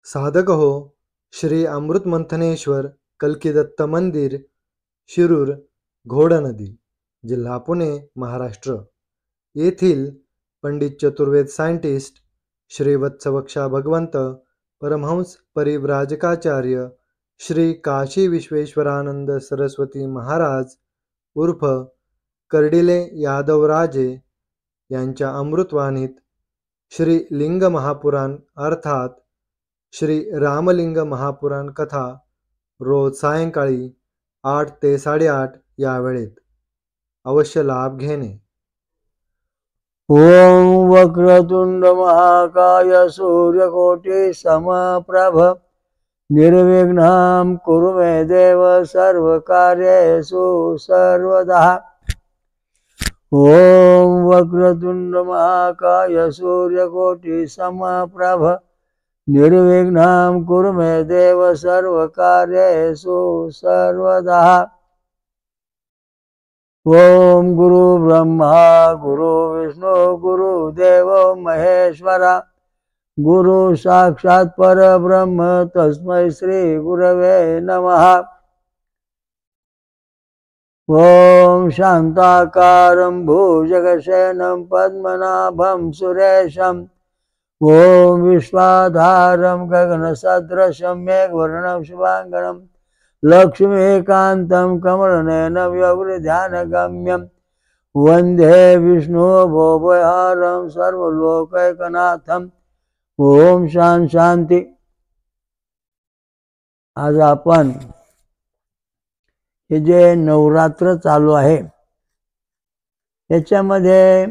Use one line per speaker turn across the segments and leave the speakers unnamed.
साधक हो श्री अमृत मंथनेश्वर कल्किदत्त मंदिर, शिरूर, घोडनदी, जिल्हा पुणे, महाराष्ट्र येथील पंडित चतुर्वेद सायंटिस्ट श्री वत्सवक्षा भगवंत परमहंस परिव्राजकाचार्य श्री काशी विश्वेश्वरानंद सरस्वती महाराज उर्फ कर्डिले यादवराजे यांच्या अमृतवाणीत श्री लिंग महापुराण अर्थात श्री रामलिंग महापुराण कथा रोज सायंकाळी 8 ते 8:30 या वेळेत अवश्य लाभ घेणे.
ओम वक्रतुंड महाकाय सूर्यकोटि समप्रभ निर्विघ्नं कुरु मे देव सर्वकार्येषु सर्वदा. ओम वक्रतुंड महाकाय सूर्यकोटि समप्रभ निर्विघ्नं कुरु मे देव सर्वकार्येषु सर्वदा. ओम गुरु ब्रह्मा गुरु विष्णु गुरु देव महेश्वरा गुरु साक्षात परब्रह्म तस्मै श्री गुरवे नमः. ओम शांताकारं भुजगशयनं पद्मनाभं सुरेशं ओम विश्वाधारं गगनसदृशं मेघवर्णं शुभांगनं लक्ष्मीकान्तं कमलनयनं व्यवृध्यानगम्यं वंदे विष्णु भवभयहरं सर्वलोकैकनाथं. ओम शांती. आज आपण हे जे नवरात्र चालू आहे त्याच्यामध्ये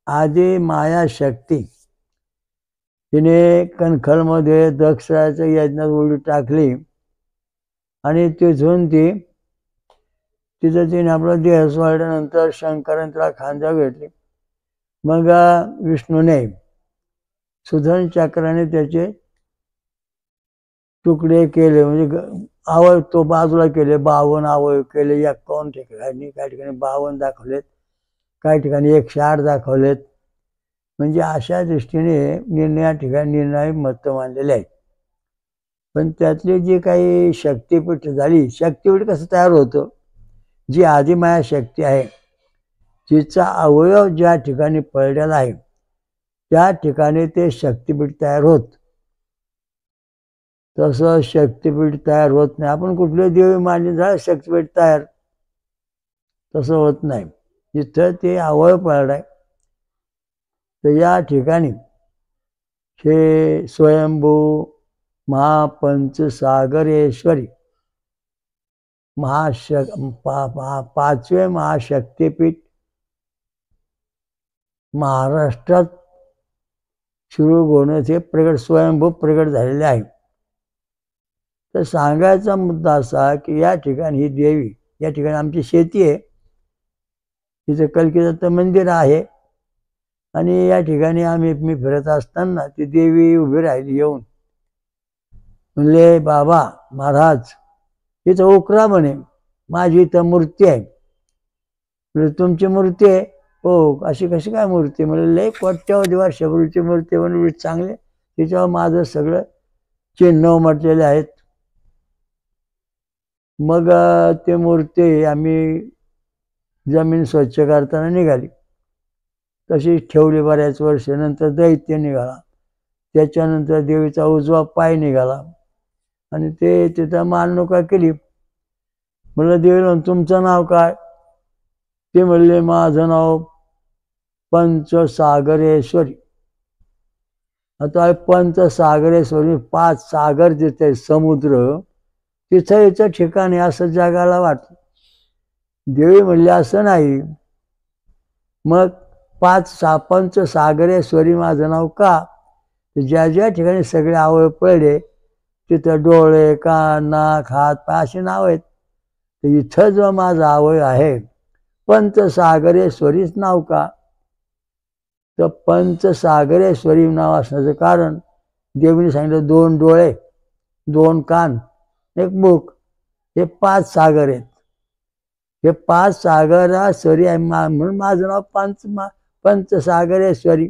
आधी माया शक्ती तिने कणखलमध्ये दक्षराच्या यज्ञात उडी टाकली आणि तिथून तिथं तिने आपला देह सोडल्यानंतर शंकराने तिला खांदा घेतली. मग विष्णूने सुदर्शन चक्राने त्याचे तुकडे केले, म्हणजे अवयव तो बाजूला केले, 52 अवयव केले. 51 ठिकाणी, काही ठिकाणी 52 दाखवलेत, काही ठिकाणी 108 दाखवलेत. म्हणजे अशा दृष्टीने या ठिकाणी निर्णय मत मांडलेले आहेत. पण त्यातली जी काही शक्तिपीठ झाली, शक्तिपीठ कसं तयार होतं, जी आदिमाया शक्ती आहे तिचा अवयव ज्या ठिकाणी पडलेला आहे त्या ठिकाणी ते शक्तिपीठ तयार होत. तसं शक्तिपीठ तयार होत नाही. आपण कुठले देवी मानले झालं शक्तिपीठ तयार, तसं होत नाही. जिथं ते अवयव पडलाय तर या ठिकाणी हे स्वयंभू महापंचसागरेश्वरी पाचवे महाशक्तिपीठ महाराष्ट्रात शिरूर घोडण येथे प्रगट स्वयंभू प्रगट झालेले आहे. तर सांगायचा मुद्दा असा की या ठिकाणी ही देवी, या ठिकाणी आमची शेती आहे, तिथं कल्किदत्त मंदिर आहे आणि या ठिकाणी मी फिरत असताना ती देवी उभी राहिली. येऊन म्हणले, बाबा महाराज इथं उकरा म्हणे, माझी इथं मूर्ती आहे. म्हणजे तुमची मूर्ती आहे? हो. अशी कशी काय मूर्ती? म्हणजे लय कोट्यावधी वर्षापूर्वीची मूर्ती म्हणजे चांगले, तिच्यावर माझं सगळं चिन्ह उमटलेले आहेत. मग ते मूर्ती आम्ही जमीन स्वच्छ करताना निघाली, तशीच ठेवली बऱ्याच वर्ष. नंतर दैत्य निघाला, त्याच्यानंतर देवीचा उजवा पाय निघाला आणि ते तिथं मालनुका केली. म्हणलं देवीला, तुमचं नाव काय? ते म्हणले, माझं नाव पंचसागरेश्वरी. आता पंचसागरेश्वरी 5 सागर जिथे समुद्र, तिथं याचं ठिकाण आहे असं जगाला वाटतं. देवी म्हणले, असं नाही. मग पंचसागरेश्वरी माझं नाव का? ज्या ज्या ठिकाणी सगळे अवयव पडले तिथं डोळे, कान, नाक, हात, पाय अशी नाव आहेत. तर इथं जो माझा अवयव आहे पंचसागरेश्वरीच नाव का? तर पंचसागरेश्वरी नाव असण्याचं कारण देवीने सांगितलं, 2 डोळे, 2 कान, 1 मुख, हे 5 सागर आहेत. हे 5 सागरेश्वरी आहे म्हणून माझं नाव पंचसागरेश्वरी.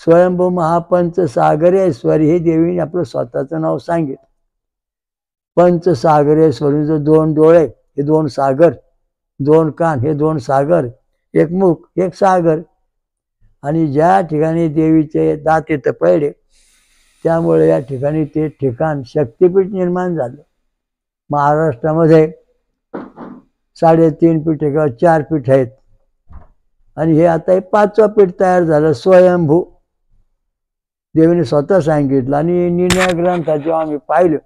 स्वयंभू महापंचसागरेश्वरी हे देवीने आपलं स्वतःचं नाव सांगितलं. पंचसागरेश्वरीचं 2 डोळे हे 2 सागर, 2 कान हे 2 सागर, 1 मुख 1 सागर. आणि ज्या ठिकाणी देवीचे दात इथं पडले त्यामुळे या ठिकाणी ते ठिकाण शक्तिपीठ निर्माण झालं. महाराष्ट्रामध्ये 3.5 पीठे किंवा 4 पीठ आहेत आणि हे आता हे 5वं पीठ तयार झालं स्वयंभू. देवीने स्वतः सांगितलं. आणि निर्णय ग्रंथात जेव्हा आम्ही पाहिलं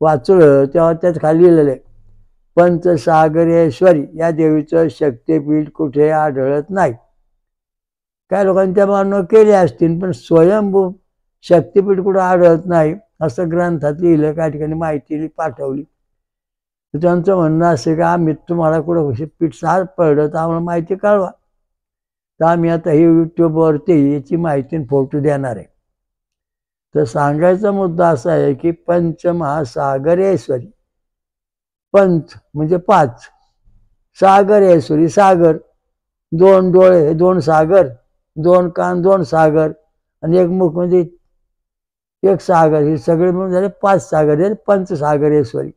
वाचलं तेव्हा त्यात खाली लिहिलेलं आहे पंचसागरेश्वरी या देवीचं शक्तिपीठ कुठे आढळत नाही. काय लोकांनी त्या मान्य केले असतील पण स्वयंभू शक्तिपीठ कुठे आढळत नाही असं ग्रंथात लिहिलं. काही ठिकाणी माहिती पाठवली. तर त्यांचं म्हणणं असं का आम्ही तुम्हाला कुठं पीठ सापडलं तर आम्हाला माहिती कळवा. तर आम्ही आता हे यूट्यूबवरती याची माहिती फोटो देणार आहे. तर सांगायचा मुद्दा असा आहे की पंचमहासागरेश्वरी, पंच म्हणजे 5, सागरेश्वरी सागर, 2 डोळे हे 2 सागर, 2 कान 2 सागर आणि 1 मुख म्हणजे 1 सागर. हे सगळे मिळून झाले 5 सागर हे पंचसागरेश्वरी.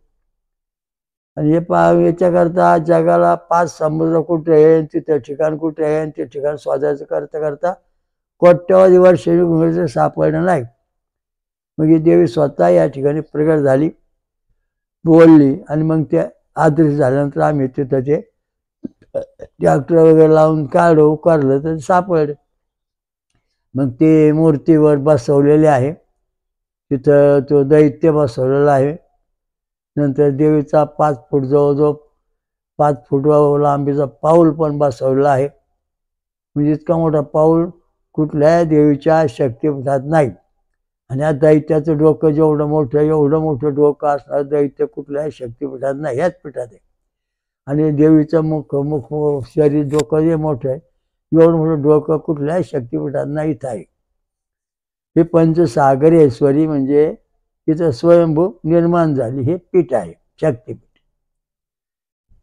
आणि हे याच्याकरता जगाला 5 समुद्र कुठे आहे, तिथं ठिकाण कुठे आहे आणि ते ठिकाण शोधायचं करता करता कोट्यवधी वर्ष सापडलं नाही. मग ही देवी स्वतः या ठिकाणी प्रगट झाली, बोलली आणि मग ते आदृश्य झाल्यानंतर आम्ही तिथं ते ट्रॅक्टर वगैरे लावून काढू करलं तर सापडलं. मग ते मूर्तीवर बसवलेले आहे. तिथं तो दैत्य बसवलेला आहे. नंतर देवीचा 5 फूट जवळजवळ 5 फूट लांबीचा पाऊल पण बसवलेला आहे. म्हणजे इतका मोठा पाऊल कुठल्याही देवीच्या शक्तिपीठात नाही. आणि या दैत्याचं डोकं जेवढं मोठं एवढं मोठं डोकं असणार दैत्य कुठल्याही शक्तिपीठात नाही, ह्याच पीठात आहे. आणि देवीचं मुख शरीर डोकं जे मोठं आहे एवढं मोठं डोकं कुठल्याही शक्तिपीठात नाही इथं आहे. हे पंचसागरेश्वरी म्हणजे तिथं स्वयंभू निर्माण झाली हे पीठ आहे शक्तिपीठ.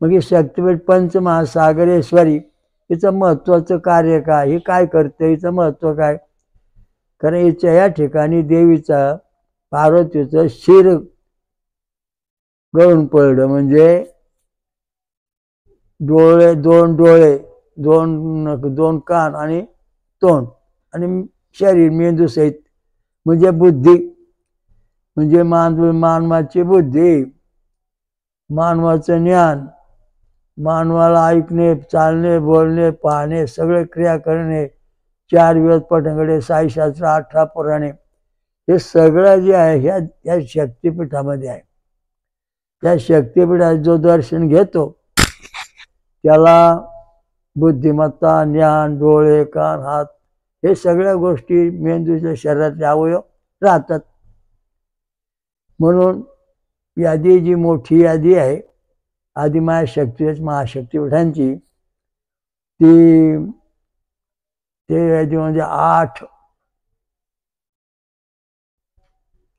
मग हे शक्तिपीठ पंचमहासागरेश्वरी हिचं महत्वाचं कार्य काय, हे काय करते, हिचं महत्व काय. कारण हिच्या या ठिकाणी देवीचा पार्वतीचं शिर गळून पडलं. म्हणजे डोळे 2 डोळे 2 कान आणि तोंड आणि शरीर मेंदू सहित म्हणजे बुद्धी, म्हणजे मानवाची बुद्धी, मानवाचं ज्ञान, मानवाला ऐकणे चालणे बोलणे पाहणे सगळे क्रिया करणे, 4 वेद पठणकडे 6 शास्त्र 18 पुराणे हे सगळं जे आहे ह्या शक्तिपीठामध्ये आहे. त्या शक्तिपीठात जो दर्शन घेतो त्याला बुद्धिमत्ता ज्ञान डोळे कान हात हे सगळ्या गोष्टी मेंदूच्या शरीरातले अवयव राहतात. म्हणून यादी जी मोठी यादी आहे आदिमाया शक्ती महाशक्तिपीठांची ते यादी म्हणजे 8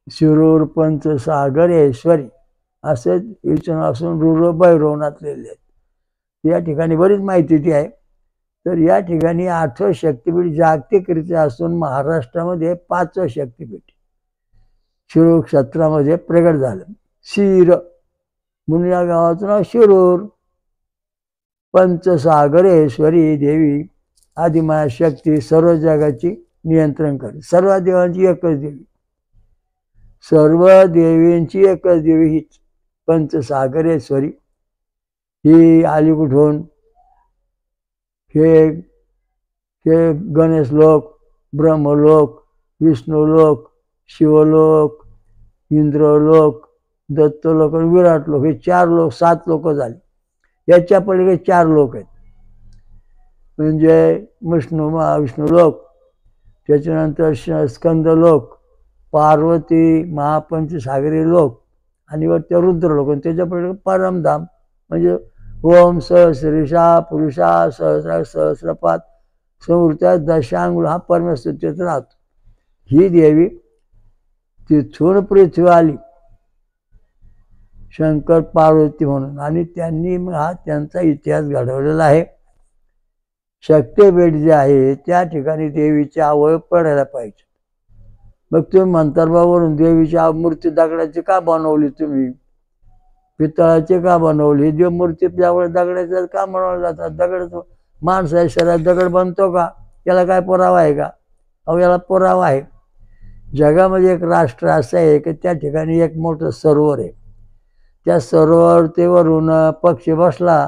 शिरूर पंचसागरेश्वरी असे विचार असून रुद्र भैरवनाथ लिहिले आहेत. या ठिकाणी बरीच माहिती ती आहे. तर या ठिकाणी 8वं शक्तिपीठ जागतिकरित्या असून महाराष्ट्रामध्ये 5वं शक्तिपीठ शिरूर क्षेत्रामध्ये प्रगट झालं. शिर म्हणून या गावाचं नाव शिरूर. पंचसागरेश्वरी देवी आदिमाया शक्ती सर्व जगाची नियंत्रण करते. सर्व देवांची एकच देवी, सर्व देवींची एकच देवी हीच पंचसागरेश्वरी. ही आली कुठून, हे गणेश लोक, ब्रह्मलोक, विष्णुलोक, शिवलोक, इंद्रलोक, दत्तलोक आणि विराट लोक हे 4 लोक 7 लोक झाले. याच्या पलीकडे 4 लोक आहेत. म्हणजे विष्णुलोक, त्याच्यानंतर स्कंदलोक, पार्वती महापंचसागरी लोक आणि वर त्या रुद्रलोक आणि त्याच्या पलीकडे परमधाम म्हणजे ओम सहस्रीषा पुरुषा सहस्रपात समृत्या दशांगुळ हा परमेश्वर राहतो. ही देवी तिथून पृथ्वी आली शंकर पार्वती म्हणून आणि त्यांनी हा त्यांचा इतिहास घडवलेला आहे. शक्तिपीठ जे आहे त्या ठिकाणी देवीचे अवयव पडायला पाहिजे. मग तुम्ही मंतरबावरून देवीची मूर्ती दगडाची का बनवली, तुम्ही पितळाची का बनवली, देव मूर्ती त्यावेळेस दगडाच्या का बनवल्या जातात? दगड माणसाच्या शरीरात दगड बनतो का? याला काय पुरावा आहे का? अहो याला पुरावा आहे. जगामध्ये एक राष्ट्र असं आहे की त्या ठिकाणी एक मोठं सरोवर आहे. त्या सरोवरतीवरून पक्षी बसला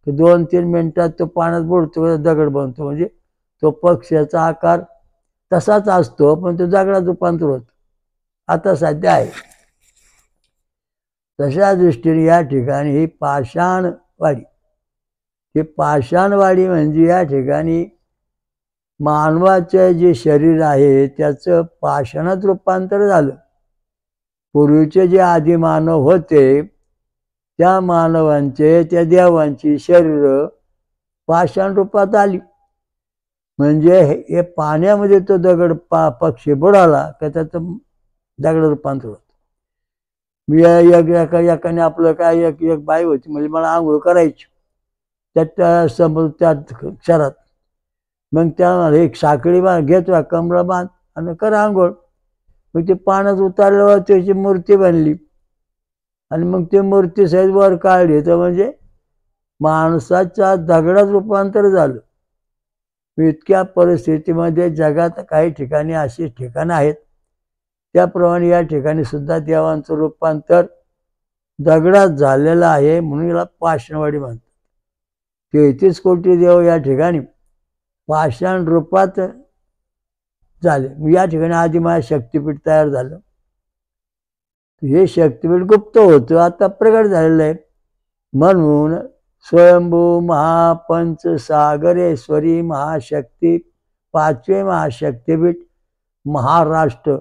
की 2-3 मिनिटात तो पाण्यात बुडतो, दगड बनतो. म्हणजे तो पक्ष्याचा आकार तसाच असतो, पण तो दगडात रूपांतर होतो. आता सध्या आहे. तशा दृष्टीने या ठिकाणी ही पाषाणवाडी, ही पाषाणवाडी म्हणजे या ठिकाणी मानवाचे जे शरीर आहे त्याचं पाषाणात रूपांतर झालं. पूर्वीचे जे आदिमानव होते त्या मानवांचे, त्या देवांची शरीर पाषाण रूपात आली. म्हणजे हे पाण्यामध्ये तो दगड पक्षी बुडाला का त्याचं दगड रूपांतर होतं. मी एकाने आपलं काय एक बाई होती, म्हणजे मला आंघोळ करायची त्या समोर त्या क्षरात. मग त्यामध्ये एक साखळी घेतो, कमरा बांध आणि कर आंघोळ. मग ते पाण्यात उतारल्यावर त्याची मूर्ती बनली आणि मग ते मूर्ती सहित वर काढली. तर म्हणजे माणसाच्या दगडात रूपांतर झालं. इतक्या परिस्थितीमध्ये जगात काही ठिकाणी अशी ठिकाणं आहेत, त्याप्रमाणे या ठिकाणी सुद्धा देवांचं रूपांतर दगडात झालेलं आहे. म्हणून याला पाषाणवाडी म्हणतात. 33 कोटी देव या ठिकाणी पाषाण रूपात झाले. या ठिकाणी आदिमाया शक्तिपीठ तयार झालं. हे शक्तिपीठ गुप्त होतं, आता प्रगट झालेलं आहे. म्हणून स्वयंभू महापंच सागरेश्वरी महाशक्ती 5वे महाशक्तिपीठ महाराष्ट्र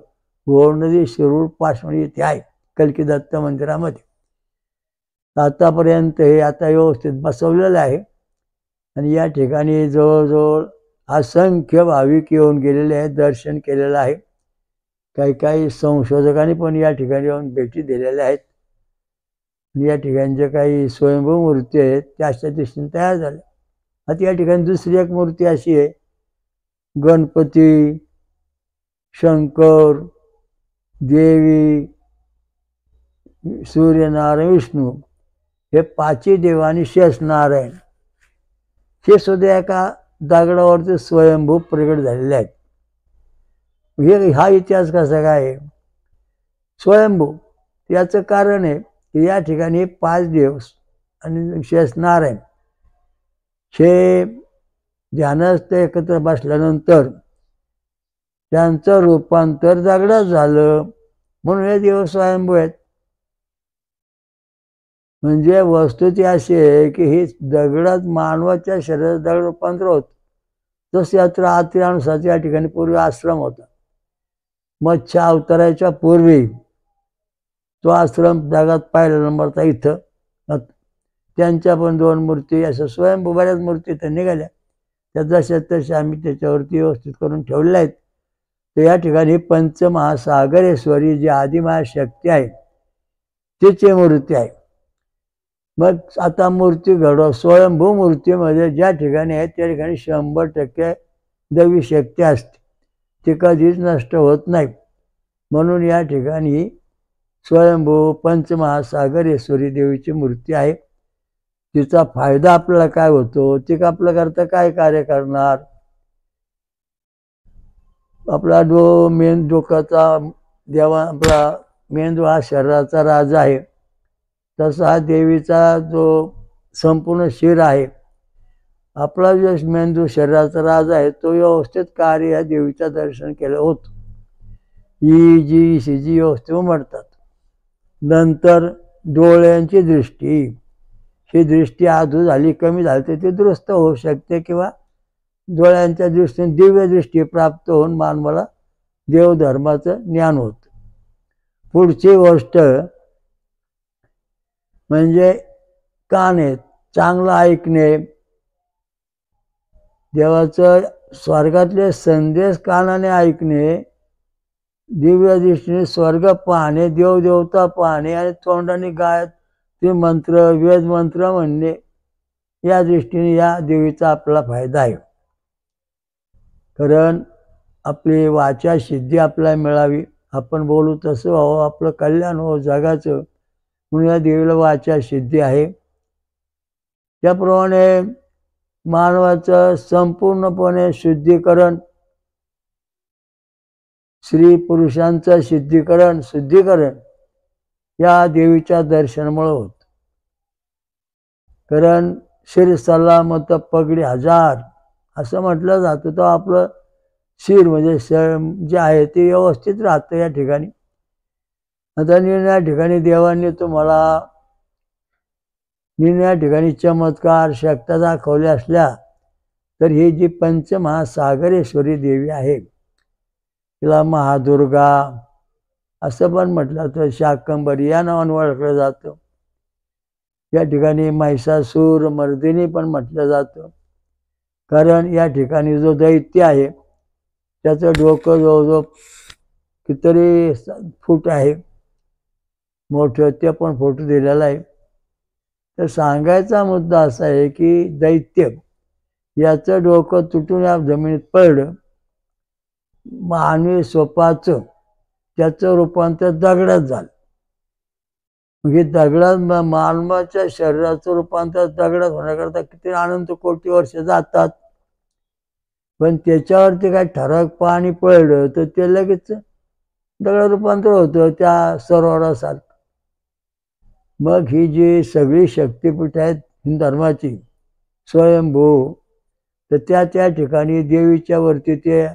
घोडनदी शिरूर पाषाणी येथे आहे, कल्की दत्त मंदिरामध्ये. आतापर्यंत हे आता व्यवस्थित बसवलेलं आहे. आणि या ठिकाणी जवळजवळ असंख्य भाविक येऊन गेलेले आहेत, दर्शन केलेलं आहे. काही संशोधकांनी पण या ठिकाणी येऊन भेटी दिलेल्या आहेत. या ठिकाणी जे काही स्वयंभू मूर्ती आहेत त्या अशा दृष्टीने तयार झाल्या. आता या ठिकाणी दुसरी एक मूर्ती अशी आहे, गणपती, शंकर, देवी, सूर्यनारायण, विष्णू हे 5ही देव आणि शेषनारायण हे सुद्धा एका दगडावरती स्वयंभू प्रगट झालेले आहेत. हा इतिहास कसा काय? स्वयंभू याचं कारण आहे की या ठिकाणी 5 देव आणि शेषनारायण हे ध्यानस्थ एकत्र बसल्यानंतर त्यांचं रूपांतर दगडात झालं, म्हणून हे देव स्वयंभू आहेत. म्हणजे वस्तुती अशी आहे की ही दगडात मानवाच्या शरीरात दगड रूपांतर होत. जसं यात्रा आत्र्यानुसार या ठिकाणी पूर्वी आश्रम होता. मत्स्य अवताराच्या पूर्वी तो आश्रम जगात पहिला नंबरचा इथं. त्यांच्या पण 2 मूर्ती अशा स्वयंभू बऱ्याच मूर्ती तर निघाल्या. त्या जशा तशा आम्ही त्याच्यावरती व्यवस्थित करून ठेवलेल्या आहेत. तर या ठिकाणी पंचमहासागरेश्वरी जी आदिमाशक्ती आहे तिची मूर्ती आहे. मग आता मूर्ती घडव स्वयंभू मूर्तीमध्ये ज्या ठिकाणी आहे त्या ठिकाणी 100% दैवी शक्ती असते, ती कधीच नष्ट होत नाही. म्हणून या ठिकाणी स्वयंभू पंचमहासागरेश्वरी देवीची मूर्ती आहे. तिचा फायदा आपल्याला काय होतो, ती आपल्याकरता काय कार्य करणार? आपला डोक्याचा देवा, आपला मेंदू हा शरीराचा राजा आहे, तसा देवीचा जो संपूर्ण शिर आहे, आपला जो मेंदू शरीराचा राजा आहे, तो व्यवस्थित कार्य या देवीचं दर्शन केलं होतं. EG व्यवस्थित उमटतात. नंतर डोळ्यांची दृष्टी, ही दृष्टी आधू झाली, कमी झाली तर ती दुरुस्त होऊ शकते, किंवा डोळ्यांच्या दृष्टीने दिव्य दृष्टी प्राप्त होऊन मानवाला देवधर्माचं ज्ञान होतं. पुढची गोष्ट म्हणजे काने, चांगलं ऐकणे, देवाचं स्वर्गातले संदेश कानाने ऐकणे, दिव्य दृष्टीने स्वर्ग पाहणे, देवदेवता पाहणे आणि तोंडाने गायत्री मंत्र, वेद मंत्र म्हणणे, या दृष्टीने या देवीचा आपला फायदा आहे. कारण आपली वाचा सिद्धी आपल्याला मिळावी, आपण बोलू तसं व्हावं, आपलं कल्याण हो जगाचं, म्हणून या देवीला वाचा सिद्धी आहे. त्याप्रमाणे मानवाचं संपूर्णपणे शुद्धीकरण, स्त्री पुरुषांचं शुद्धीकरण या देवीच्या दर्शनामुळे होत. कारण शिर सलामत पगडी हजार असं म्हटलं जातं. तर आपलं शिर म्हणजे जे आहे ते व्यवस्थित राहतं या ठिकाणी. आता या ठिकाणी देवांनी तुम्हाला या ठिकाणी चमत्कार शक्त्या दाखवल्या असल्या तर ही जी पंचमहासागरेश्वरी देवी आहे तिला महादुर्गा असं पण म्हटलं तर शाकंभरी या नावाने ओळखलं जातं. या ठिकाणी महिषासूर मर्दिनी पण म्हटलं जातं. कारण या ठिकाणी जो दैत्य आहे त्याचं डोकं जवळजवळ कितीतरी फूट आहे मोठं, ते पण फोटो दिलेला आहे. तर सांगायचा मुद्दा असा आहे की दैत्य याचं डोकं तुटून या जमिनीत पडलं, मानवी स्वपाचं त्याचं रूपांतर दगडात झालं. म्हणजे दगडात मानवाच्या शरीराचं रूपांतर दगडात होण्याकरता किती अनंत कोटी वर्ष जातात. पण त्याच्यावरती काय ठराविक पाणी पडलं तर ते लगेच दगड रूपांतर होतं त्या सरोवरासारखं. मग ही जी सगळी शक्तिपीठ आहेत हिंदू धर्माची स्वयंभू, तर त्या ठिकाणी देवीच्या वरती ते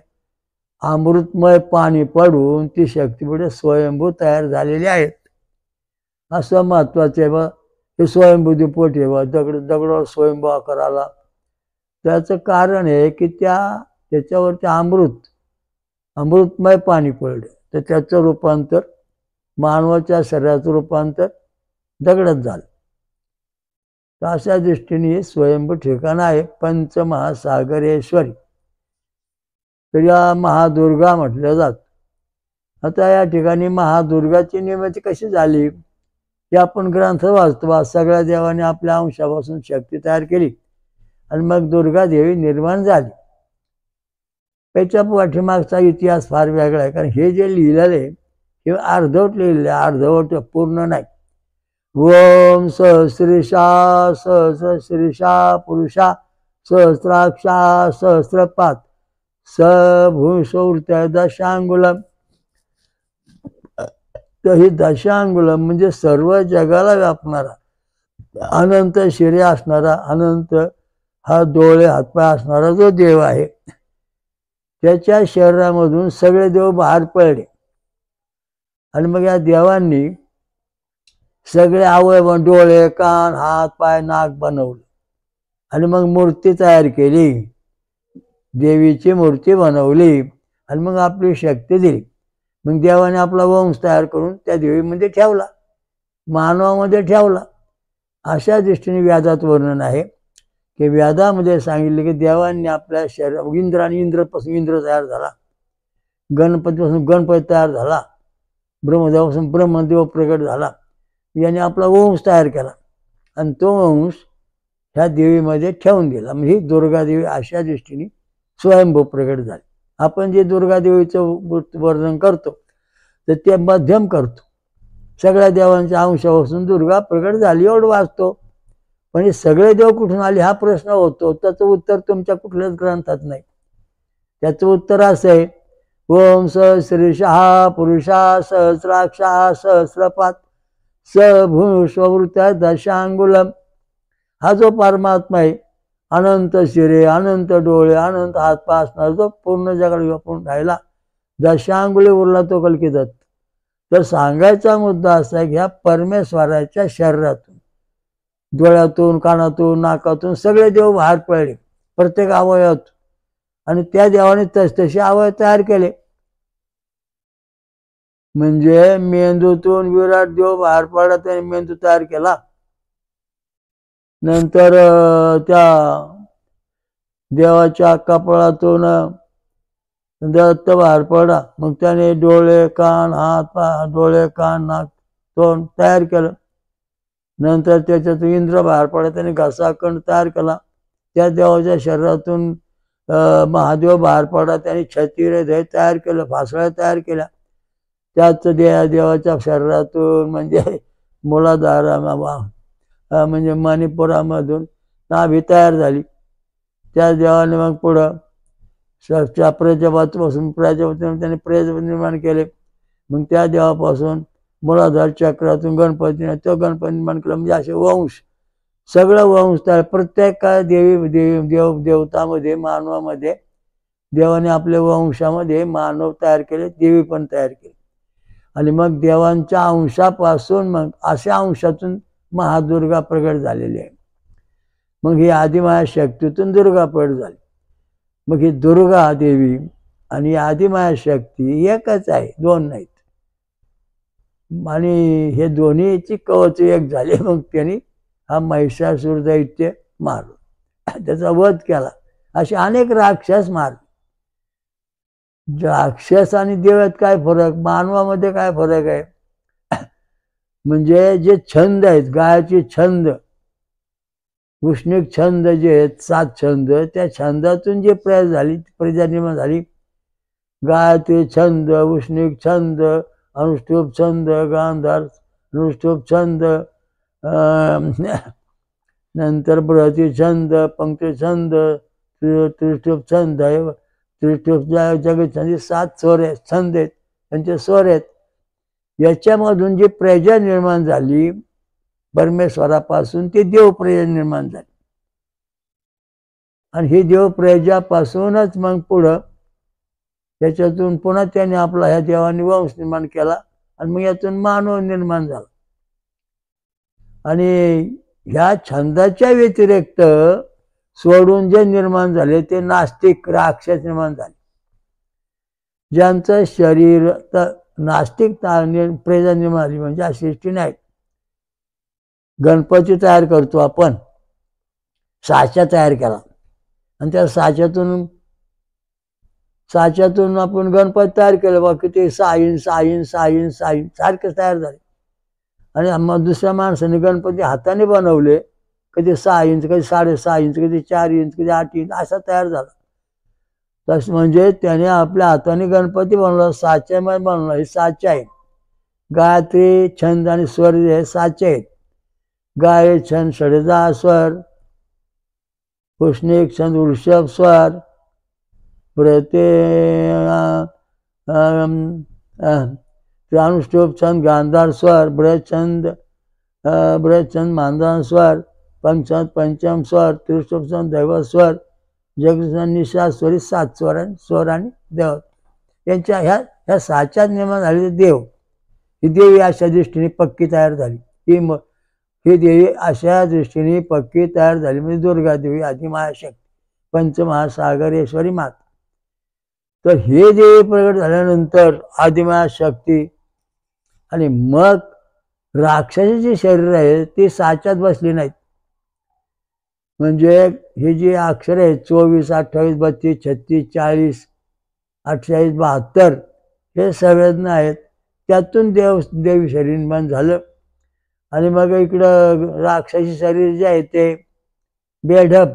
अमृतमय पाणी पडून ती शक्तिपीठ स्वयंभू तयार झालेली आहेत. असं महत्वाचं आहे. बा हे स्वयंभूती पोट आहे बा दगडावर स्वयंभू आकार आला. त्याचं कारण आहे की त्याच्यावरती अमृतमय पाणी पडलं तर त्याचं रूपांतर मानवाच्या शरीराचं रूपांतर दगडात झालं. तर अशा दृष्टीने स्वयंभू ठिकाण आहे पंचमहासागरेश्वरी. तर या महादुर्गा म्हटलं जातं. आता या ठिकाणी महादुर्गाची निर्मिती कशी झाली हे आपण ग्रंथ वाचतो. सगळ्या देवाने आपल्या अंशापासून शक्ती तयार केली आणि मग दुर्गा देवी निर्माण झाली. त्याच्या पाठीमागचा इतिहास फार वेगळा आहे. कारण हे जे लिहिलेलं आहे हे अर्धवट लिहिलेलं आहे, अर्धवट पूर्ण नाही. ओम सहस्रीशा सहस्रशीर्षा पुरुषा सहस्राक्षा सहस्रपात सभूषौर्त्य दशांगुलम. तर ही दशांगुलम म्हणजे सर्व जगाला व्यापणारा, अनंत शिरे असणारा, अनंत हा डोळे हातपाय असणारा जो देव आहे त्याच्या शरीरामधून सगळे देव बाहेर पडले. आणि मग या देवांनी सगळे अवयव डोळे कान हात पाय नाक बनवलं आणि मग मूर्ती तयार केली, देवीची मूर्ती बनवली आणि मग आपली शक्ती दिली. मग देवाने आपला वंश तयार करून त्या देवीमध्ये ठेवला, मानवामध्ये ठेवला. अशा दृष्टीने व्यादात वर्णन आहे की व्यादामध्ये सांगितले की देवांनी आपल्या शरीर इंद्रपासून इंद्र तयार झाला, गणपतीपासून गणपती तयार झाला, ब्रह्मदेवापासून ब्रह्मदेव प्रगट झाला. याने आपला वंश तयार केला आणि तो वंश ह्या देवीमध्ये ठेवून दिला. म्हणजे दुर्गा देवी अशा दृष्टीने स्वयंभू प्रगट झाली. आपण जे दुर्गा देवीचं वर्णन करतो तर ते मध्यम करतो. सगळ्या देवांच्या अंशापासून दुर्गा प्रगट झाली एवढं वाचतो. पण हे सगळे देव कुठून आले हा प्रश्न होतो. त्याचं उत्तर तुमच्या कुठल्याच ग्रंथात नाही. त्याचं उत्तर असं आहे, ओम सहस्रीशा पुरुषा सहस्राक्षा सहस्रपात सभूषौर्त्य दशांगुलम. हा जो परमात्मा आहे, अनंत शिरे अनंत डोळे अनंत हातपाय असणार, जो पूर्ण जगाला व्यापून राहिला, दशांगुली उरला तो कल्की दत्त. तर सांगायचा मुद्दा असा आहे की ह्या परमेश्वराच्या शरीरातून, डोळ्यातून कानातून नाकातून सगळे देव बाहेर पडले प्रत्येक अवयवात. आणि त्या देवाने तसे अवयव तयार केले. म्हणजे मेंदूतून विराट देव बाहेर पडला, त्याने मेंदू तयार केला. नंतर त्या देवाच्या कपाळातून दत्त बाहेर पडला. मग त्याने डोळे कान हात पाय, डोळे कान नाक तोंड तयार केलं. नंतर त्याच्यातून इंद्र बाहेर पडला, त्याने घसा कंठ तयार केला. त्या देवाच्या शरीरातून महादेव बाहेर पडला, त्यांनी छत्री हृदय तयार केलं, फासळ्या तयार केल्या. त्याच देवाच्या शरीरातून म्हणजे मूलाधार म्हणजे मणिपुरामधून नाभी तयार झाली. त्या देवाने मग पुढं प्रजापतीपासून त्यांनी प्रजापती निर्माण केले. मग त्या देवापासून मूलाधार चक्रातून गणपतीने तो गणपती निर्माण केला. म्हणजे असे वंश, सगळं वंश तयार. प्रत्येक देवतामध्ये मानवामध्ये देवाने आपल्या वंशामध्ये मानव तयार केले, देवी पण तयार केली. आणि मग देवांच्या अंशापासून मग अशा अंशातून महादुर्गा प्रगट झालेली आहे. मग ही आदिमाया शक्तीतून दुर्गा प्रगट झाली. मग ही दुर्गा देवी आणि आदिमाया शक्ती एकच आहे, दोन नाहीत. आणि हे दोन्हीची कवच एक झाले. मग त्यांनी हा महिषासूर दैत्य मारला, त्याचा वध केला. असे अनेक राक्षस मारले. राक्षस आणि देवात काय फरक, मानवामध्ये काय फरक आहे? म्हणजे जे छंद आहेत, गायचे छंद, उष्णिक छंद जे आहेत 7 छंद, त्या छंदातून जे प्रजा निर्माण झाली. गायत्री छंद, उष्णिक छंद, अनुष्टुप छंद, गांधार अनुष्टुप छंद, नंतर बृहती छंद, पंक्ती छंद, त्रिष्टुप छंद आहे. त्रिष्टुप जगत छंद 7 स्वर आहेत, छंद आहेत, त्यांचे स्वर आहेत. याच्यामधून जी प्रजा निर्माण झाली परमेश्वरापासून, ती देव प्रजा निर्माण झाली. आणि ही देव प्रजापासूनच मग पुढं त्याच्यातून पुन्हा त्याने आपला ह्या देवाने वंश निर्माण केला. आणि मग यातून मानव निर्माण झाला. आणि ह्या छंदाच्या व्यतिरिक्त सोडून जे निर्माण झाले ते नास्तिक राक्षस निर्माण झाले. ज्यांचं शरीर नास्तिक प्रजा निर्माण झाली. म्हणजे अशी सृष्टी नाही. गणपती तयार करतो आपण, साचा तयार केला आणि त्या साच्यातून आपण गणपती तयार केलं. बा किती 6 इंच सारखे तयार झाले. आणि मग दुसऱ्या माणसाने गणपती हाताने बनवले, कधी 6 इंच, कधी 6.5 इंच, कधी 4 इंच, कधी 8 इंच असा तयार झाला. तसं म्हणजे त्याने आपल्या हाताने गणपती बनवला, साच्यामध्ये बनवला. हे साचे आहेत. गायत्री छंद आणि स्वर हे साचे आहेत. गाय छंद 10.5 स्वर, उष्णिक छंद वृषभ स्वर, बृहते अनुष्टुप छंद गांधार स्वर, बृहत छंद मांधान स्वर, पंचम पंचम स्वर, त्रिष्टुप छंद दैव स्वर, जगत निषा स्वरी 7 स्वर आणि देव. यांच्या ह्या साच्यात निर्माण झालेले देव, ही देवी अशा दृष्टीने पक्की तयार झाली. ही देवी अशा दृष्टीने पक्की तयार झाली. म्हणजे दुर्गा देवी आदिमायाशक्ती पंचमहासागरेश्वरी माता. तर हे देवी प्रगट झाल्यानंतर आदिमायाशक्ती आणि मग राक्षसाची जी शरीर आहे ती साच्यात बसली नाहीत. म्हणजे हे जे अक्षर आहेत 24, 28, 32, 36, 40, 48, 72 हे संवेदना आहेत. त्यातून देवी शरीर निर्माण झालं. आणि मग इकडं राक्षसी शरीर जे आहे ते बेढप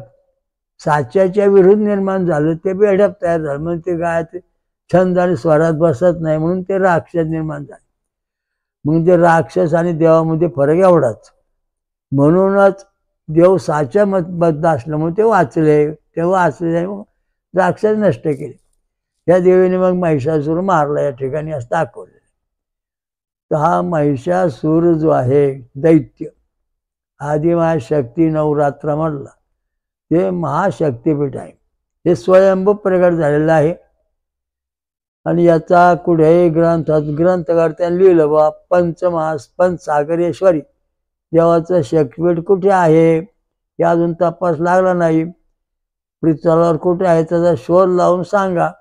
साच्याच्या विरुद्ध निर्माण झालं. ते बेढप तयार झालं. म्हणून ते गायत्री छंद आणि स्वरात बसत नाही, म्हणून ते राक्षस निर्माण झाले. म्हणजे राक्षस आणि देवामध्ये फरक एवढाच. म्हणूनच देव साच्याबद्ध असल्यामुळे ते वाचले मग राक्षस नष्ट केले. या देवीने मग महिषासूर मारला या ठिकाणी असं दाखवलं. तर हा महिषासूर जो आहे दैत्य, आदिमायाशक्ती नवरात्रामधला ते महाशक्तीपीठ आहे. हे स्वयंभू प्रगट झालेलं आहे. आणि याचा कुठेही ग्रंथकार त्यांनी लिहिलं बा पंचसागरेश्वरी देवाचं शक्तीपीठ कुठे आहे हे अजून तपास लागला नाही. पृथ्वीवर कुठे आहे त्याचा शोध लावून सांगा.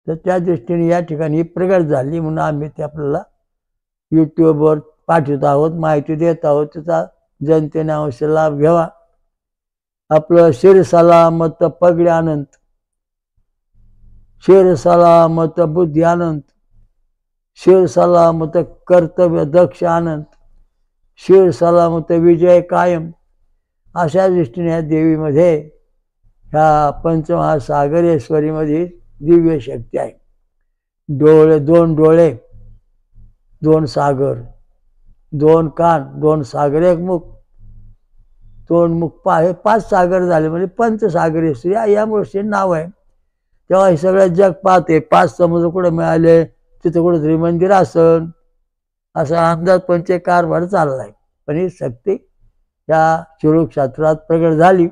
तर त्या दृष्टीने या ठिकाणी प्रगट झाली म्हणून आम्ही ते आपल्याला यूट्यूबवर पाठवत आहोत, माहिती देत आहोत. त्याचा जनतेने अवश्य लाभ घ्यावा. आपलं शिर सलामत पगडे अनंत, शिर सलामत बुद्धी अनंत, शिर सलामत कर्तव्य दक्ष अनंत, शिर सलामत विजय कायम. अशा दृष्टीने या देवीमध्ये ह्या पंचमहासागरेश्वरीमध्ये दिव्य शक्ती आहे. डोळे, 2 डोळे, 2 सागर, 2 कान, 2 सागर, 1 मुख, 2 मुख, हे 5 सागर झाले म्हणजे पंचसागरेश्वरी या मूळचे नाव आहे. तेव्हा हे सगळं जग पाहते 5 समुद्र कुठे मिळाले, तिथं कुठेतरी मंदिर असन, असा अंदाज पंचे कारभार चाललाय. पण ही शक्ती या शिरूर क्षेत्रात प्रगट झाली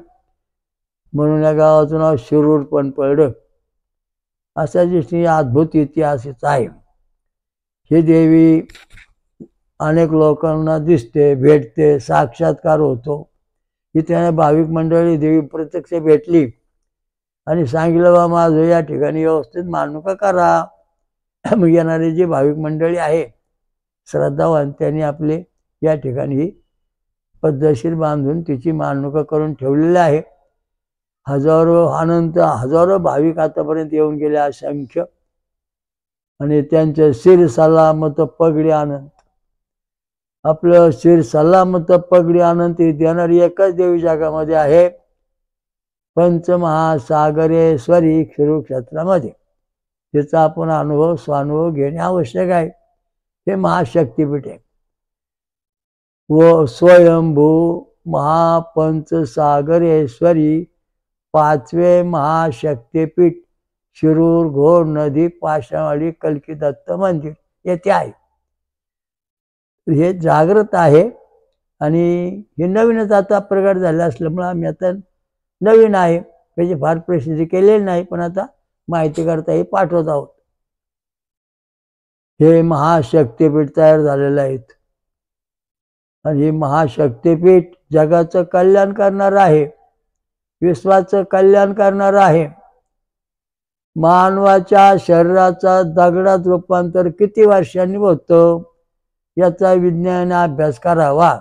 म्हणून या गावाचं नाव शिरूर पण पडलं. अशा दृष्टीने अद्भुत इतिहासच आहे. ही देवी अनेक लोकांना दिसते, भेटते, साक्षात्कार होतो. इथे भाविक मंडळी देवी प्रत्यक्ष भेटली आणि सांगितलं बा माझं या ठिकाणी व्यवस्थित मांडणुका करा. मग येणारे जे भाविक मंडळी आहे श्रद्धावान त्यांनी आपले या ठिकाणी पद्धतशीर बांधून तिची मांडणुका करून ठेवलेल्या आहे. हजारो भाविक आतापर्यंत येऊन गेले असंख्य. आणि त्यांचं शिर सलामत पगडी आनंद, आपलं शिर सलामत पगडी आनंद देणारी एकच देवी जगामध्ये आहे, पंचमहासागरेश्वरी शिरूर क्षेत्रामध्ये. त्याचा आपण स्वानुभव घेणे आवश्यक आहे. हे महाशक्तीपीठ आहे व स्वयंभू महापंचसागरेश्वरी 5वे महाशक्तीपीठ शिरूर घोड नदी पाषाणवाडी कल्की दत्त मंदिर येथे आहे. हे जागृत आहे आणि हे नवीनच आता प्रगट झाले असल्यामुळे आम्ही आता नवीन आहे, त्याची फार प्रसिद्धी केलेली नाही, पण आता माहिती करता हे पाठवत आहोत. हे महाशक्तीपीठ तयार झालेलं आहेत आणि हे महाशक्तीपीठ जगाचं कल्याण करणार आहे, विश्वाचं कल्याण करणार आहे. मानवाच्या शरीराचा दगडात रूपांतर किती वर्षांनी होतं याचा विज्ञानाने अभ्यास करावा.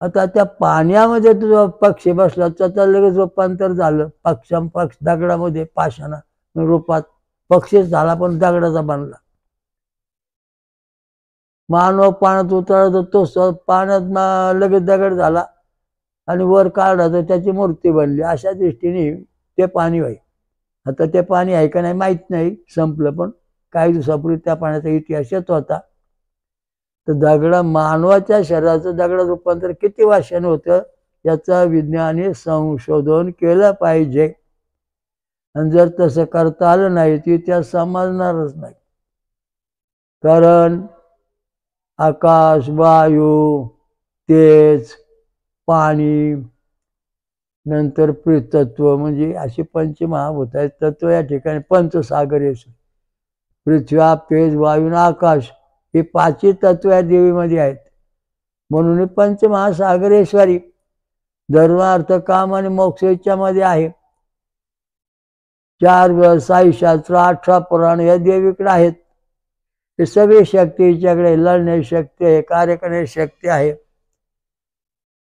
आता त्या पाण्यामध्ये तुझा पक्षी बसला त्याचं लगेच रूपांतर झालं, पक्ष दगडामध्ये पाषाणा रूपात पक्षीच झाला पण दगडाचा बनला. मानव पाण्यात उतरला तो पाण्यात लगेच दगड झाला आणि वर काढला तर त्याची मूर्ती बनली. अशा दृष्टीने ते पाणी होय. आता ते पाणी आहे का नाही माहीत नाही, संपलं, पण काही दिवसापूर्वी त्या पाण्याचा इतिहास येत होता. तर मानवाच्या शरीराचं दगडात रूपांतर किती वर्षांनी होतं याचा विज्ञानी संशोधन केलं पाहिजे. आणि जर तसं करता आलं नाही तर इतिहास समजणारच नाही. कारण आकाश, वायू, तेज, पाणी, नंतर पृथ्वीतत्व म्हणजे अशी पंचमहाभूत आहेत. तत्व या ठिकाणी पंचसागरेश्वर, पृथ्वी, तेज, वायू आणि आकाश ही 5 तत्व या देवीमध्ये आहेत. म्हणून पंचमहासागरेश्वरी धर्म, अर्थ, काम आणि मोक्ष याच्यामध्ये आहे. 4 साईशास्त्र, 18 पुराण या देवीकडे आहेत. हे सगळी शक्ती हिच्याकडे, लढण्याची शक्ती आहे, कार्य करण्याची शक्ती आहे,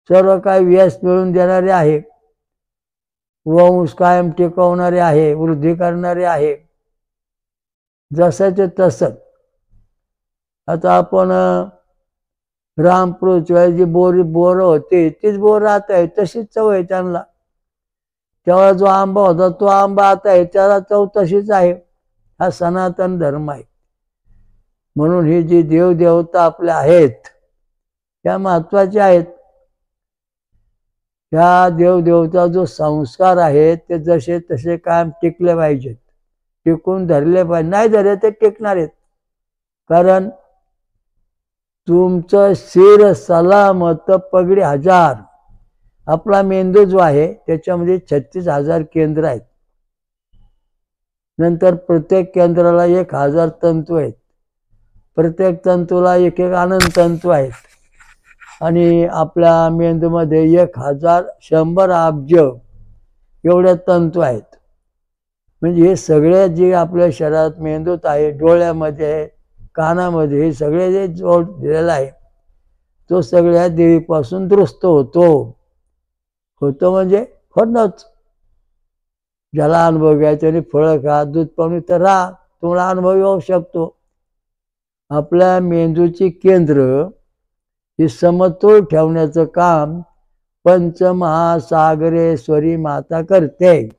सर्व काही यश मिळवून देणारे आहे, वंश कायम टिकवणारे आहे, वृद्धी करणारे आहे. जसंच तसं आता आपण रामपूरची जी बोरं होते तीच बोरं आता आहे, तशीच चव आहे त्यांना. तेव्हा जो आंबा होता तो आंबा आता आहे, त्याला चव तशीच आहे. हा सनातन धर्म आहे. म्हणून ही जी देवदेवता आपल्या आहेत त्या महत्वाच्या आहेत. ह्या देवदेवता जो संस्कार आहेत ते जसे तसे कायम टिकले पाहिजेत, टिकून धरले पाहिजे. नाही धरले ते टिकणार आहेत. कारण तुमचं शिर सलामत पगडी 1000. आपला मेंदू जो आहे त्याच्यामध्ये 36,000 केंद्र आहेत. नंतर प्रत्येक केंद्राला 1000 तंतू आहेत. प्रत्येक तंतूला एक आनंद तंतू आहेत. आणि आपल्या मेंदूमध्ये 1,100 अब्ज एवढे तंतू आहेत. म्हणजे हे सगळे जे आपल्या शरीरात मेंदूत आहे, डोळ्यामध्ये, कानामध्ये, हे सगळे जे जोड दिलेला आहे तो सगळ्या देवीपासून दुरुस्त होतो म्हणजे होणंच. ज्याला अनुभव घ्यायचा आणि फळं खा, दूध पाणी तर राहा, तुम्हाला अनुभव येऊ शकतो. आपल्या मेंदूची केंद्र हे समतोल ठेवण्याचं काम पंचमहासागरेश्वरी माता करते.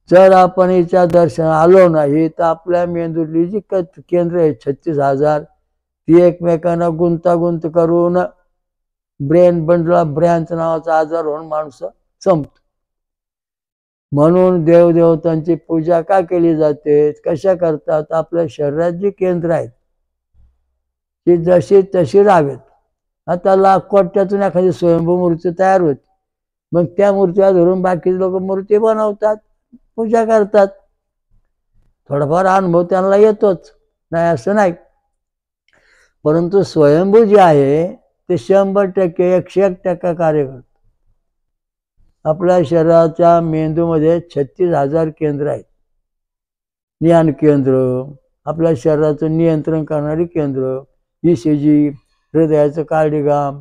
जर आपण हिच्या दर्शन आलो नाही तर आपल्या मेंदूतली जी केंद्र आहे 36,000 ती एकमेकांना गुंतागुंत करून ब्रेन बंडला ब्रँच नावाचा आजार होऊन माणूस संपतो. म्हणून देवदेवतांची पूजा का केली जाते, कशा करतात, आपल्या शरीरात जी केंद्र आहेत ती जशी तशी राहावेत. आता लाख कोट्यातून एखादी स्वयंभू मूर्ती तयार होती, मग त्या मूर्तीला धरून बाकीचे लोक मूर्ती बनवतात, पूजा करतात. थोडाफार अनुभव त्यांना येतोच, नाही असं नाही. परंतु स्वयंभू जे आहे ते 100% 101% कार्य करतात. आपल्या शरीराच्या मेंदूमध्ये 36,000 केंद्र आहेत. ज्ञान केंद्र, आपल्या शरीराचं नियंत्रण करणारी केंद्र, ECG, हृदयाचं कार्डिगाम,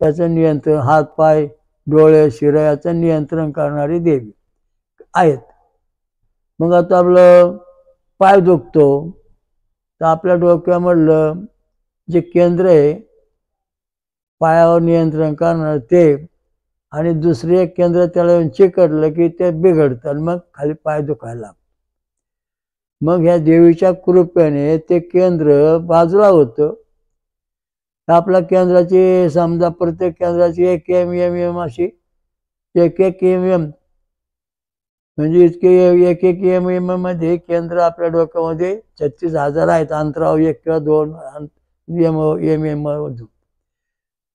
त्याचं नियंत्रण, हातपाय, डोळे, शिरा याचं नियंत्रण करणारी देवी आहेत. मग आता आपलं पाय दुखतो तर आपल्या डोक्यामधलं जे केंद्र आहे पायावर नियंत्रण करणार ते, आणि दुसरे एक केंद्र त्याला चिकटलं की ते बिघडतं, मग खाली पाय दुखायला लागतो. मग ह्या देवीच्या कृपेने ते केंद्र बाजूला होतं. आपल्या केंद्राची समजा प्रत्येक केंद्राची 1 mm अशी 1 mm म्हणजे इतके 1 mm मध्ये केंद्र आपल्या डोक्यामध्ये 36,000 आहेत. अंतरावर 1 किंवा 2 mm.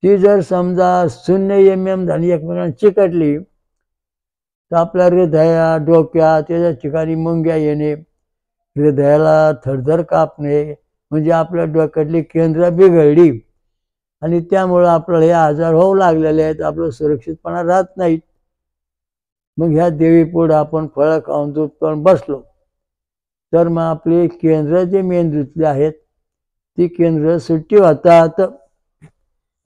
ती जर समजा 0 mm झाली, एकमेकांना चिकटली तर आपल्या हृदया, डोक्यात, त्याच्या ठिकाणी मुंग्या येणे, हृदयाला थरथर कापणे, म्हणजे आपल्या डोक्यातली केंद्र बिघडली आणि त्यामुळं आपल्याला हे आजार होऊ लागलेले आहेत. आपलं सुरक्षितपणा राहत नाहीत. मग ह्या देवी पुढे आपण फळं खाऊन दूध पिऊन बसलो तर मग आपली केंद्र जे मेंदूतली आहेत ती केंद्र सुट्टी होतात.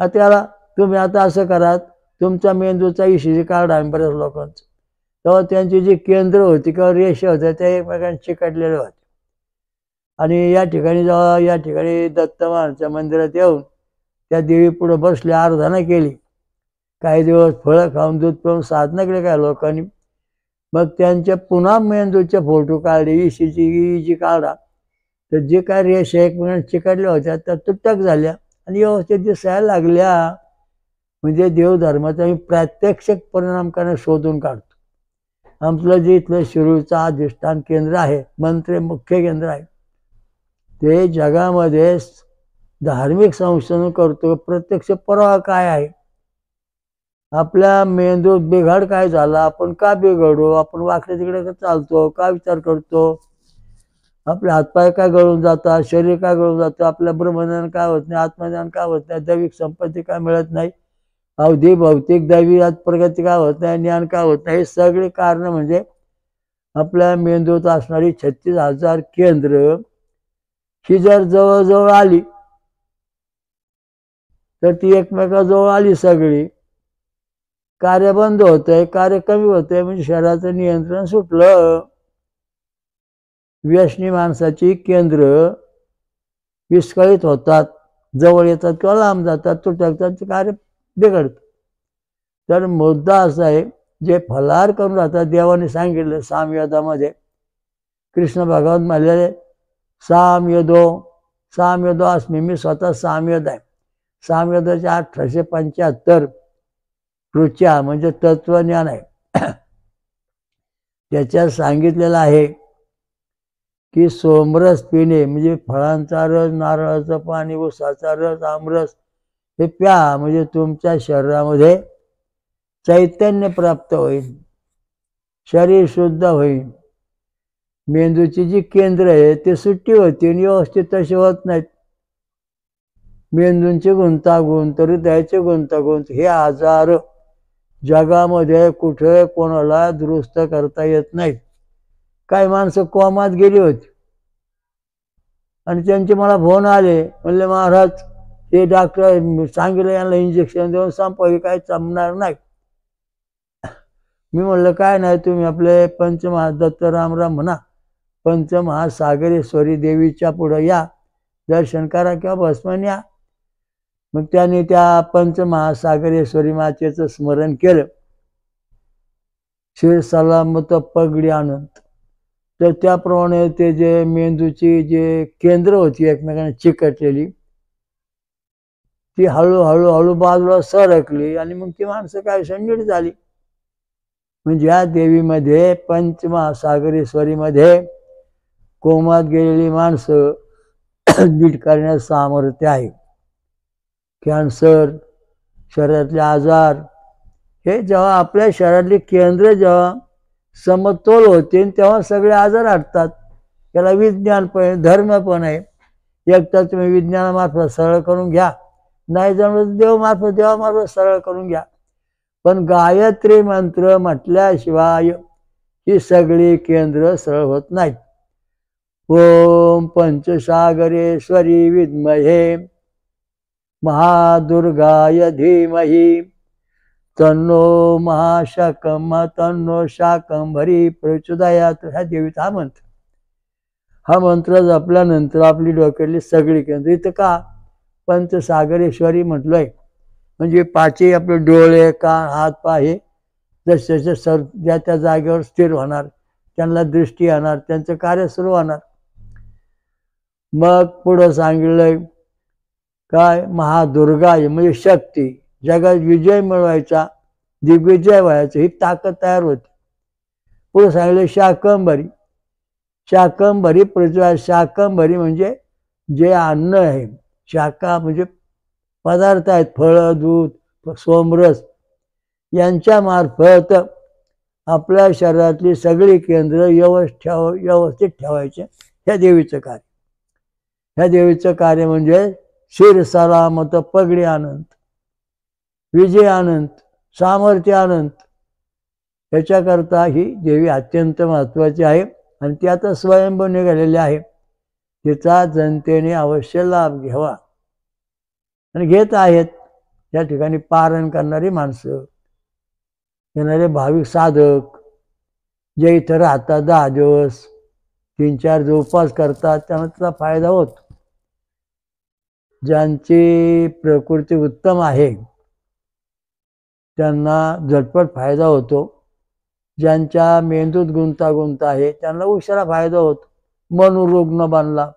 त्याला तुम्ही आता असं करा, तुमच्या मेंदूचा ECG काढा बऱ्याच लोकांचं, तेव्हा त्यांची जी केंद्र होती किंवा रेषा होत्या त्या एकमेकांना चिकटलेल्या होत्या. आणि या ठिकाणी जेव्हा या ठिकाणी दत्त महाराजांच्या मंदिरात येऊन त्या देवी पुढे बसले, आराधना केली, काही दिवस फळं खाऊन दूध पिऊन साधना केली काही लोकांनी, मग त्यांच्या पुन्हा मेंदूचे फोटो काढले, ECG काढा, तर जे काय रेषा एकमेकांना चिकटल्या होत्या त्या तुटक झाल्या आणि व्यवस्थित दिसायला लागल्या. म्हणजे देवधर्माचा आम्ही प्रात्यक्षिक परिणाम करणे शोधून काढतो. आपलं जे इथलं शिरूरचं अधिष्ठान केंद्र आहे, मंत्र मुख्य केंद्र आहे, ते जगामध्ये धार्मिक संशोधन करतो. प्रत्यक्ष पुरावा काय आहे, आपल्या मेंदूत बिघाड काय झाला, आपण का बिघडो, आपण वाकडे तिकडे चालतो, का विचार करतो, आपले हातपाय काय गळून जातात, शरीर काय गळून जातं, आपल्या ब्रह्मज्ञान काय होत नाही, आत्मज्ञान काय होत नाही, दैविक संपत्ती काय मिळत नाही, अवधी भौतिक दैवी प्रगती काय होत नाही, ज्ञान काय होत नाही. हे सगळे कारण म्हणजे आपल्या मेंदूत असणारी 36,000 केंद्र ही जर जवळजवळ आली तर ती एकमेकाजवळ आली, सगळी कार्य बंद होतंय, कार्य कमी होतंय, म्हणजे शरीराचं नियंत्रण सुटलं. व्यसनी माणसाची केंद्र विस्कळीत होतात, जवळ येतात किंवा लांब जातात, तुटकतात, कार्य बिघडतं. तर मुद्दा असा आहे, जे फलाहार करून राहतात, देवाने सांगितलं सामवेदामध्ये, कृष्ण भगवान म्हणलेले सामवेदो अस्मि, मी स्वतः सामवेद आहे. सामवेदाच्या 1875 ऋचा म्हणजे तत्वज्ञान आहे. त्याच्यात सांगितलेलं आहे की सोमरस पिणे म्हणजे फळांचा रस, नारळाचं पाणी, ऊसाचा रस, आमरस हे प्या, म्हणजे तुमच्या शरीरामध्ये चैतन्य प्राप्त होईल, शरीर शुद्ध होईल. मेंदूची जी केंद्र आहे ते सुट्टी होती आणि व्यवस्थित तशी होत नाहीत. मेंदूंची गुंतागुंत, हृदयाची गुंतागुंत, हे आजार जगामध्ये कुठे कोणाला दुरुस्त करता येत नाहीत. काही माणसं कोमात गेली होती आणि त्यांचे मला फोन आले, म्हणले महाराज हे डॉक्टर सांगितलं यांना इंजेक्शन देऊन संपवी, काही जमणार नाही. मी म्हणलं काय नाही, तुम्ही आपले दत्त रामराम म्हणा, पंचमहासागरेश्वरी देवीच्या पुढे या, दर्शन करा किंवा भस्मन या. मग त्याने त्या पंचमहासागरेश्वरी मातेचं स्मरण केलं, शिर सलामत पगडी आनंद. तर त्याप्रमाणे ते जे मेंदूची जे केंद्र होती एकमेकांना चिकटलेली, ती हळूहळू हळू बाजूला सरकली आणि मग ती माणसं काय नीट झाली. म्हणजे या देवीमध्ये पंचमहासागरेश्वरीमध्ये कोमात गेलेली माणसं नीट करण्यास सामर्थ्य आहे. कॅन्सर, शरीरातले आजार, हे जेव्हा आपल्या शरीरातली केंद्र जेव्हा समतोल होते तेव्हा सगळे आजार हटतात. त्याला विज्ञान पण आहे, धर्म पण आहे. एक तर तुम्ही विज्ञानामार्फत सरळ करून घ्या, नाही जमलं देवामार्फत सरळ करून घ्या. पण गायत्री मंत्र म्हटल्याशिवाय ही सगळी केंद्र सरळ होत नाहीत. ओम पंचसागरेश्वरी विद्महे महादुर्गाय धीमहि तन्नो शाकंभरी प्रचोदयात. ह्या देवीचा हा मंत्र जपल्यानंतर आपली डोक्यातली सगळी केंद्र इथं का पंचसागरेश्वरी म्हटलंय, म्हणजे पाचही आपले डोळे, कान, हात, पाय हे जसे जसे ज्या त्या जागेवर स्थिर होणार, त्यांना दृष्टी येणार, त्यांचं कार्य सुरू होणार. मग पुढं सांगितलंय काय, महादुर्गा म्हणजे शक्ती, जगात विजय मिळवायचा, दिग्विजय व्हायचं ही ताकद तयार होती. पुढे सांगितलं शाकंभरी प्रज्वल. शाकंभरी म्हणजे जे अन्न आहे, शाखा म्हणजे पदार्थ आहेत, फळं, दूध, सोमरस, यांच्या मार्फत आपल्या शरीरातली सगळी केंद्र व्यवस्थित ठेवायचे. ह्या देवीचं कार्य. ह्या देवीचं कार्य म्हणजे शिर सलामत पगडी आनंद, विजय आनंद, सामर्थ्य आनंद. याच्याकरता ही देवी अत्यंत महत्वाची आहे आणि ती आता स्वयंभू निघालेली आहे. तिचा जनतेने अवश्य लाभ घ्यावा आणि घेत आहेत. या ठिकाणी पारण करणारी माणसं, येणारे भाविक साधक जे इथं राहतात 10 दिवस 3-4 जो उपवास करतात, त्यांना त्याचा फायदा होतो. ज्यांची प्रकृती उत्तम आहे त्यांना झटपट फायदा होतो. ज्यांच्या मेंदूत गुंतागुंत आहे त्यांना उशिरा फायदा होतो. मनोरुग्ण बनला,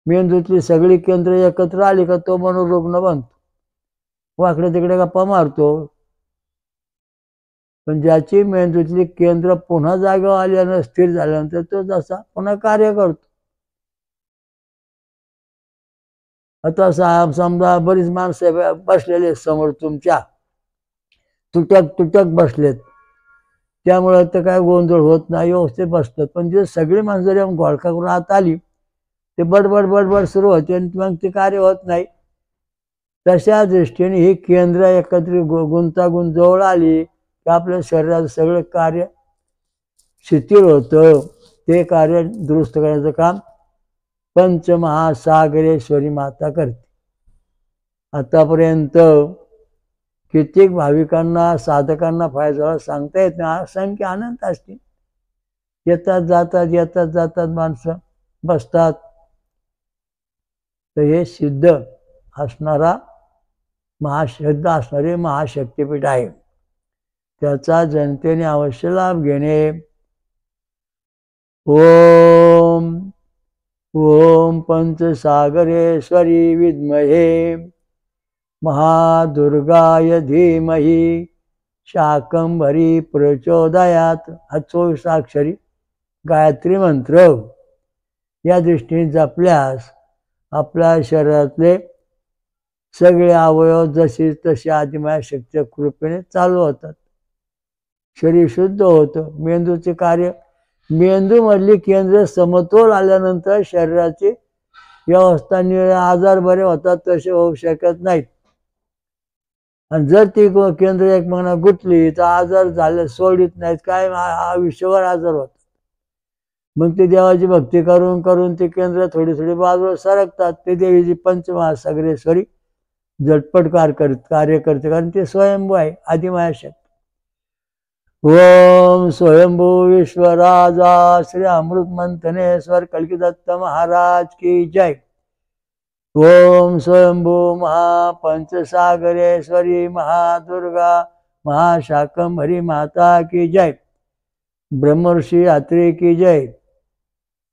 मेंदूतली सगळी केंद्र एकत्र आली का तो मनोरुग्ण बनतो, वाकडे तिकडे गप्पा मारतो. पण ज्याची मेंदूतली केंद्र पुन्हा जागेवर आल्यानं स्थिर झाल्यानंतर तो जसा पुन्हा कार्य करतो. आता समजा बरीच माणसं बसलेले समोर तुमच्या, तुटक बसलेत, त्यामुळे तर काय गोंधळ होत नाही, व्यवस्थित बसतात. पण जे सगळी माणसं जरी घोळका करून आत आली ते बडबड सुरू होते आणि मग ते कार्य होत नाही. तशा दृष्टीने ही केंद्र एकत्रित गुंतागुंत जवळ आली की आपल्या शरीराचं सगळं कार्य शिथिल होतं. ते कार्य दुरुस्त करण्याचं काम पंचमहासागरेश्वरी माता करते. आतापर्यंत कित्येक भाविकांना, साधकांना फायदा झाला सांगता येत नाही. असंख्य आनंद असतील. येतात जातात माणसं, बसतात. तर हे सिद्ध असणारा असणारे महाशक्तिपीठ आहे. त्याचा जनतेने अवश्य लाभ घेणे. ओम ओम पंचसागरेश्वरी विद्महे महादुर्गाय धीमहि शाकंभरी प्रचोदयात. हा 24 अक्षरी गायत्री मंत्र या दृष्टीने जपल्यास आपल्या शरीरातले सगळे अवयव जसे तसे आदिमाया शक्तीच्या कृपेने चालू होतात. शरीर शुद्ध होतं. मेंदूचे कार्य, मेंदूमधली केंद्र समतोल आल्यानंतर शरीराची व्यवस्था, आजार बरे होतात, तसे होऊ शकत नाहीत. आणि जर ती केंद्र एकमेकांना गुंतली तर आजार झाले सोडित नाहीत, काय आयुष्यभर आजार होतात. मग ते देवाची भक्ती करून करून ते केंद्र थोडी बाजूला सरकतात. ते देवीची पंचमहासागरेश्वरी झटपट कार्य करते, कारण ते स्वयंभू आहे, आदिमाया शक्ती. ओम स्वयंभू विश्वराजा श्री अमृत मंथनेश्वर कल्की दत्त महाराज की जय. ओम स्वयंभू महापंचसागरेश्वरी महादुर्गा महाशाकंभरी माता की जय, ब्रह्मर्षि अत्रि की जय,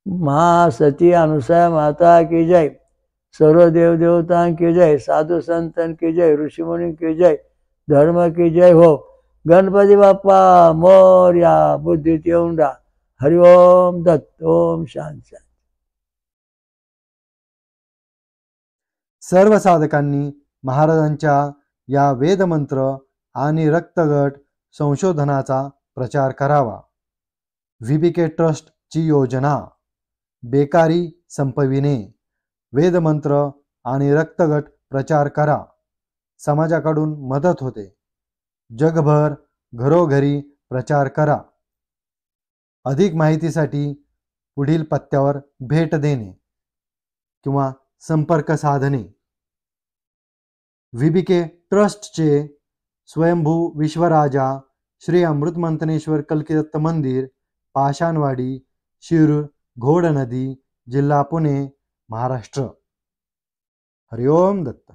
महासती अनुसया माता की जय, सर्व देव देवता की जय, साधु संतन की जय, ऋषि मुनि की जय, धर्म की जय हो. गणपती बाप्पा मोरया. बुद्धीत येऊन राहा. हरिओम दत्त. ओम शांती.
सर्व साधकांनी महाराजांच्या या वेदमंत्र आणि रक्तगट संशोधनाचा प्रचार करावा. VBK ट्रस्टची योजना बेकारी संपविणे. वेदमंत्र आणि रक्तगट प्रचार करा. समाजाकडून मदत होते. जगभर घरोघरी प्रचार करा. अधिक माहितीसाठी पुढील पत्त्यावर भेट देणे किंवा संपर्क साधणे. VBK ट्रस्टचे स्वयंभू विश्वराजा श्री अमृतमंथनेश्वर कल्कीदत्त मंदिर, पाषाणवाडी, शिरूर, घोडनदी, जिल्हा पुणे, महाराष्ट्र. हरिओम दत्त.